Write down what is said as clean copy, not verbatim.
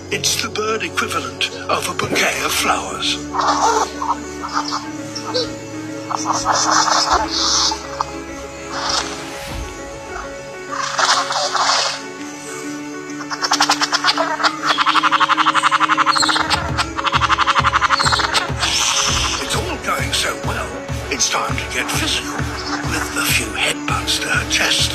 It's the bird equivalent of a bouquet of flowers. It's all going so well, it's time to get physical with a few headbutts to her chest.